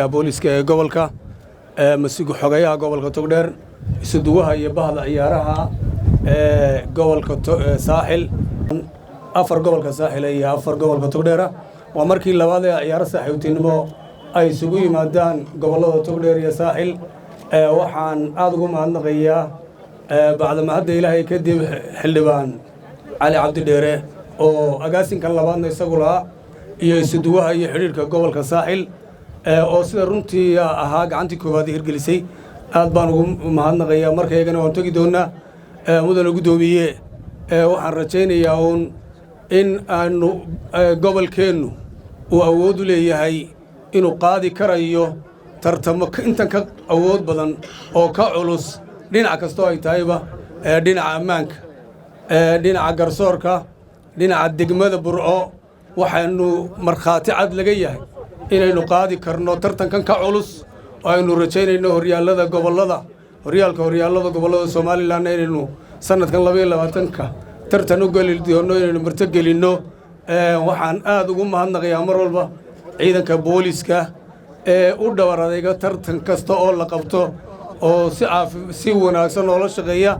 booliska gobolka masigu xogayaha gobolka Togdheer isuduwaha iyo bahda ciyaaraha gobolka Saaxil afar gobolka Saaxil iyo afar gobolka Togdheer waa markii labaad ee ciyaar saaxiibtinimo ay isugu yimaadaan gobolada Togdheer iyo Saaxil waxaan aad ugu mahadnaqayaa bacda mahad Ilaahay kadib xildhibaan Ali Cabdi Dheere oo agaasinka labaadna isagu lahaa iyo isuduwaha iyo xiriirka gobolka Saaxil oo sida runtii ahaa gacantii koowaad hirgelisay aad baan ugu mahadnaqayaa markaygana waan tagi doonaa mudane gudoomiye waxaan rajaynayaa in aanu gobolkeennu uu awood u leeyahay inuu qaadi karayo tartamo intan ka awood badan oo ka culus dhinac kastoo ay tahayba dhinaca ammaanka dhinaca garsoorka dhinaca degmada Burco waxaanu markhaati cad laga yahay inaynu qaadi karno tartankan ka culus oo aynu rajaynayno horyaalada gobolada gobolada Soomaaliland inaynu sanadkan 22ka tartan u gali doono inaynu marti gelino waxaan aad ugu mahadnaqayaa mar walba ciidanka booliska u dhabar adayga tartan kasta oo la qabto oo si wanaagsan oo la shaqeeya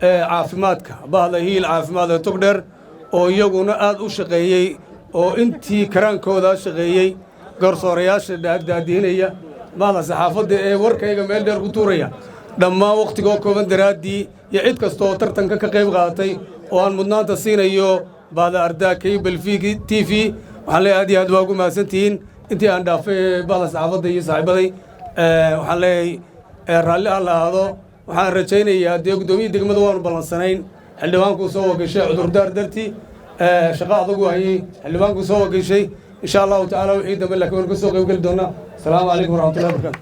caafimaadka bahda hiil caafimaadka Togdheer oo iyaguna aad u shaqeeyay oo intii karaankooda shaqeeyay garsoorayaasha daadiinaya maada saxaafadda ee warkayga meel dheer ku tuuraya dhammaan waqtiga kooban daraadii iyo cid kasta oo tartanka ka qayb qaadatay oo aan mudnaanta siinayo baada ardaakay balfiigi TV waxaan leeyahay aad waa ugu mahadsantihiin intii aan dhaafay baada saxaafadda iyo saaxiibaday waxaan leeyahay raalli ahaado waxaan rajaynayaa gudoomiyaha degmada waanu balansanayn xildhibaanku soo wagashay cudurdaar dartii shaqo adag waayay xildhibaanku soo wagashay إن شاء الله تعالى وحيدا من لك ونقصوا قبل دونا السلام عليكم ورحمة الله وبركاته